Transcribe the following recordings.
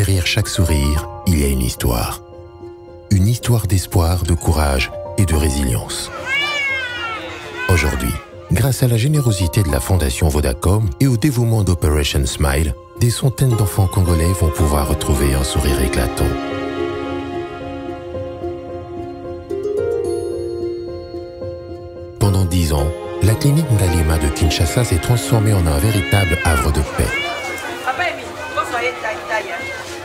derrière chaque sourire, il y a une histoire. Une histoire d'espoir, de courage et de résilience. Aujourd'hui, grâce à la générosité de la Fondation Vodacom et au dévouement d'Operation Smile, des centaines d'enfants congolais vont pouvoir retrouver un sourire éclatant. Pendant 10 ans, la clinique Ngalima de Kinshasa s'est transformée en un véritable havre de paix.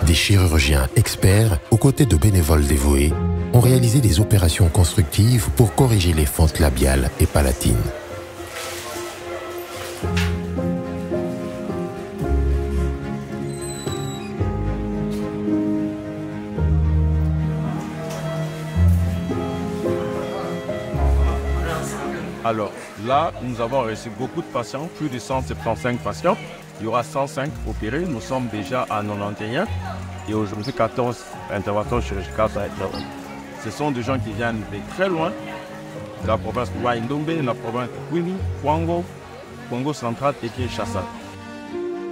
Des chirurgiens experts, aux côtés de bénévoles dévoués, ont réalisé des opérations constructives pour corriger les fentes labiales et palatines. Alors là, nous avons reçu beaucoup de patients, plus de 175 patients. Il y aura 105 opérés, nous sommes déjà à 91 et aujourd'hui 14 interventions chirurgicales. Ce sont des gens qui viennent de très loin, de la province de Waïndombe, de la province de Kwilu, Kwango, Congo central et Kinshasa.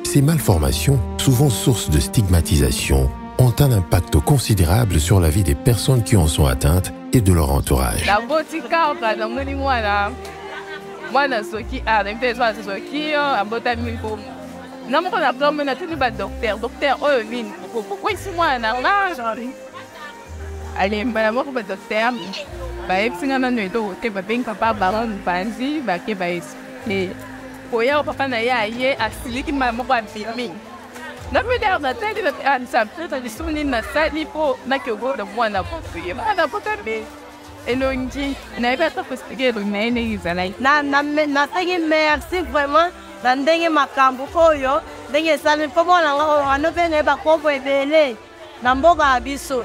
Ces malformations, souvent source de stigmatisation, ont un impact considérable sur la vie des personnes qui en sont atteintes et de leur entourage. Merci vraiment. Ndenge makambo koyo ndenge sali pomona ngano bene ba kombo ebele na mboga abiso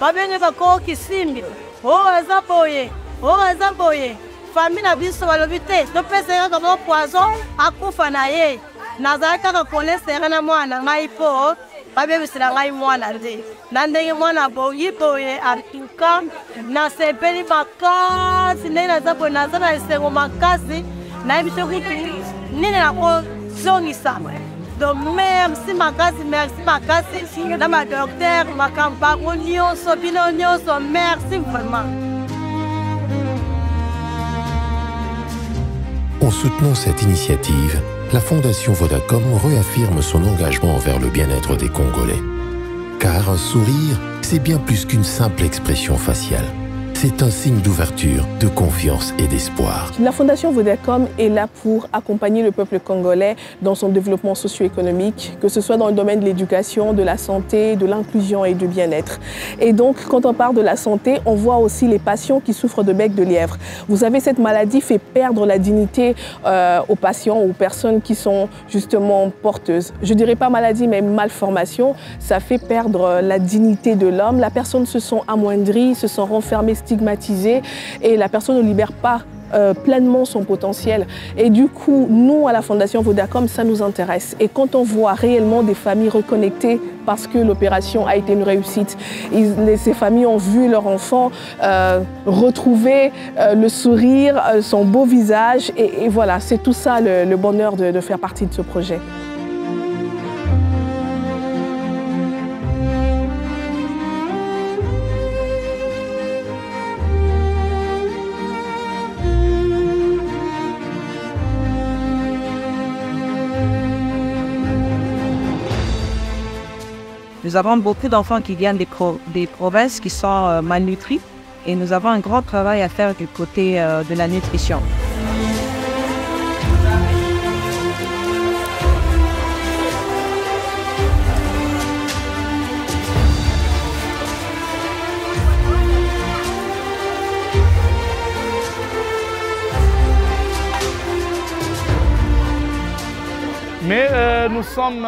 babenge ba ko kisimbi ozaboye famille abiso balobite to pesa ka poison akufa na ye nazaka ka kolesera na mwana ngai po babebisira ngai mwana nde na ndenge mwana boye artuka na sepeli makasi ndenge zapo na zana isengo makasi na biso kuti nini na ko zongisa. Donc merci makasi na ma docteur makamba nyonso bino nyonso merci vraiment. En soutenant cette initiative, la Fondation Vodacom réaffirme son engagement envers le bien-être des Congolais. Car un sourire, c'est bien plus qu'une simple expression faciale. C'est un signe d'ouverture, de confiance et d'espoir. La Fondation Vodacom est là pour accompagner le peuple congolais dans son développement socio-économique, que ce soit dans le domaine de l'éducation, de la santé, de l'inclusion et du bien-être. Et donc, quand on parle de la santé, on voit aussi les patients qui souffrent de bec de lièvre. Vous savez, cette maladie fait perdre la dignité aux patients, aux personnes qui sont justement porteuses. Je ne dirais pas maladie, mais malformation. Ça fait perdre la dignité de l'homme. La personne se sent amoindrie, se sent renfermée, stigmatisée et la personne ne libère pas pleinement son potentiel. Et du coup, nous, à la Fondation Vodacom, ça nous intéresse. Et quand on voit réellement des familles reconnectées parce que l'opération a été une réussite, ces familles ont vu leur enfant retrouver le sourire, son beau visage. Et voilà, c'est tout ça le bonheur de faire partie de ce projet. Nous avons beaucoup d'enfants qui viennent des provinces qui sont malnutris et nous avons un grand travail à faire du côté de la nutrition. Mais nous sommes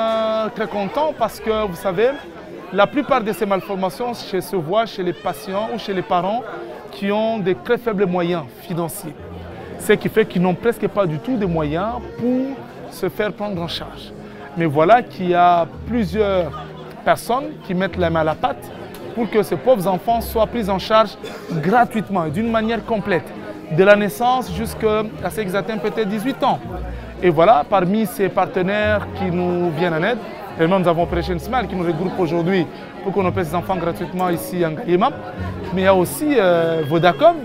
très contents parce que, vous savez, la plupart de ces malformations se voient chez les patients ou chez les parents qui ont de très faibles moyens financiers. Ce qui fait qu'ils n'ont presque pas du tout de moyens pour se faire prendre en charge. Mais voilà qu'il y a plusieurs personnes qui mettent la main à la pâte pour que ces pauvres enfants soient pris en charge gratuitement et d'une manière complète, de la naissance jusqu'à ce qu'ils atteignent peut-être 18 ans. Et voilà, parmi ces partenaires qui nous viennent en aide, Et même nous avons Operation Smile qui nous regroupe aujourd'hui pour qu'on opère ces enfants gratuitement ici en Ngaliema. Mais il y a aussi Vodacom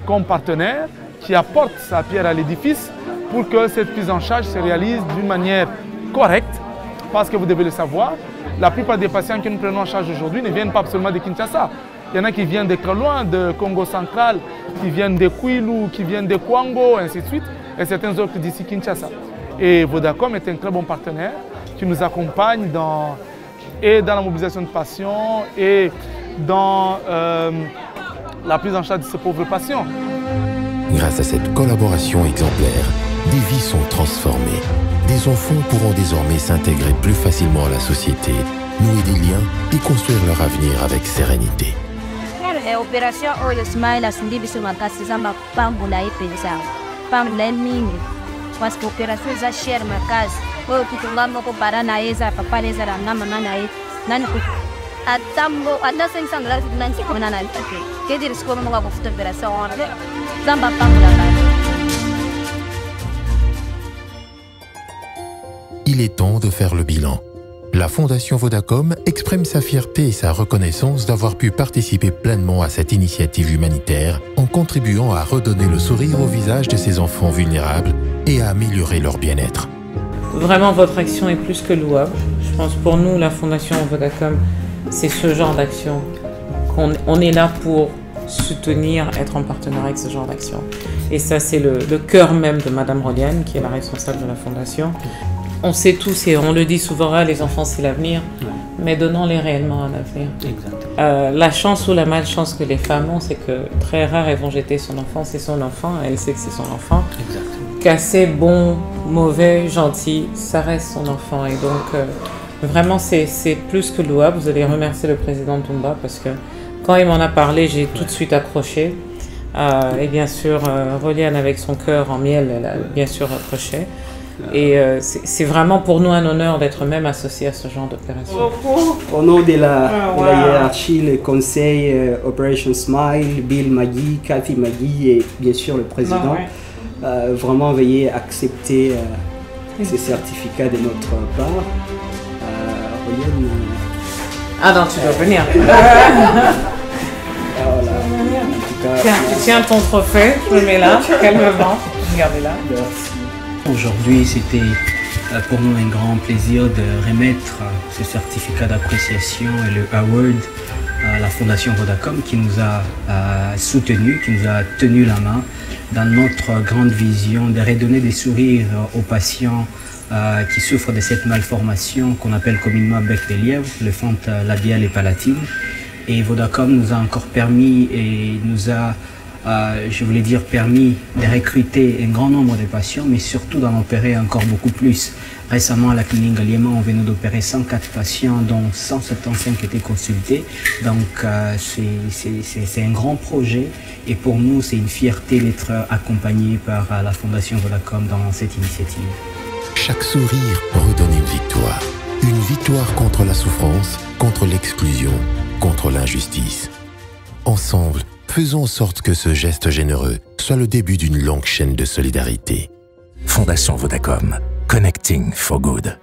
comme partenaire qui apporte sa pierre à l'édifice pour que cette prise en charge se réalise d'une manière correcte. Parce que vous devez le savoir, la plupart des patients que nous prenons en charge aujourd'hui ne viennent pas absolument de Kinshasa. Il y en a qui viennent de très loin, de Congo central, qui viennent de Kwilu, qui viennent de Kwango, ainsi de suite, et certains autres d'ici Kinshasa. Et Vodacom est un très bon partenaire qui nous accompagne dans la mobilisation de patients et dans la prise en charge de ces pauvres patients. Grâce à cette collaboration exemplaire, des vies sont transformées. Des enfants pourront désormais s'intégrer plus facilement à la société, nouer des liens et construire leur avenir avec sérénité. Opération Oil Smile asindi biso makasi zamba pambula epenza pambula mingi parce que opération za cher makasi oyo tutunga moko para na eza papa leza na mama na ye nani ko atambo anda $500 nanti kona na tete que dire ce qu'on va faire opération zamba pambula. Il est temps de faire le bilan. La Fondation Vodacom exprime sa fierté et sa reconnaissance d'avoir pu participer pleinement à cette initiative humanitaire en contribuant à redonner le sourire au visage de ces enfants vulnérables et à améliorer leur bien-être. Vraiment, votre action est plus que louable. Je pense pour nous, la Fondation Vodacom, c'est ce genre d'action qu'on est là pour soutenir, être en partenariat avec ce genre d'action. Et ça, c'est le cœur même de Madame Roliane, qui est la responsable de la Fondation. On sait tous et on le dit souvent, les enfants c'est l'avenir, mais donnons-les réellement un avenir. La chance ou la malchance que les femmes ont, c'est que très rare elles vont jeter son enfant, c'est son enfant, elle sait que c'est son enfant. Cassé, bon, mauvais, gentil, ça reste son enfant. Et donc vraiment c'est plus que louable. Vous allez remercier le président Toumba parce que quand il m'en a parlé, j'ai tout de suite accroché. Et bien sûr, Roliane avec son cœur en miel, elle a bien sûr accroché. Et c'est vraiment pour nous un honneur d'être même associé à ce genre d'opération. Au nom de la hiérarchie, le conseil Operation Smile, Bill Magui, Cathy Magui et bien sûr le président, vraiment veuillez accepter ces certificats de notre part. Roliane, ah non, tu dois venir. Voilà. En tout cas, tiens ton trophée, je le mets là, calmement, regardez-là. Merci. Aujourd'hui, c'était pour nous un grand plaisir de remettre ce certificat d'appréciation et le award à la Fondation Vodacom qui nous a soutenus, qui nous a tenu la main dans notre grande vision de redonner des sourires aux patients qui souffrent de cette malformation qu'on appelle communément bec de lièvre, le fente labiale et palatine. Et Vodacom nous a encore permis et nous a je voulais dire permis de recruter un grand nombre de patients, mais surtout d'en opérer encore beaucoup plus. Récemment, à la clinique Ngaliema, on venait d'opérer 104 patients, dont 175 étaient consultés. Donc, c'est un grand projet et pour nous, c'est une fierté d'être accompagné par la Fondation Vodacom dans cette initiative. Chaque sourire redonne une victoire contre la souffrance, contre l'exclusion, contre l'injustice. Ensemble, faisons en sorte que ce geste généreux soit le début d'une longue chaîne de solidarité. Fondation Vodacom. Connecting for Good.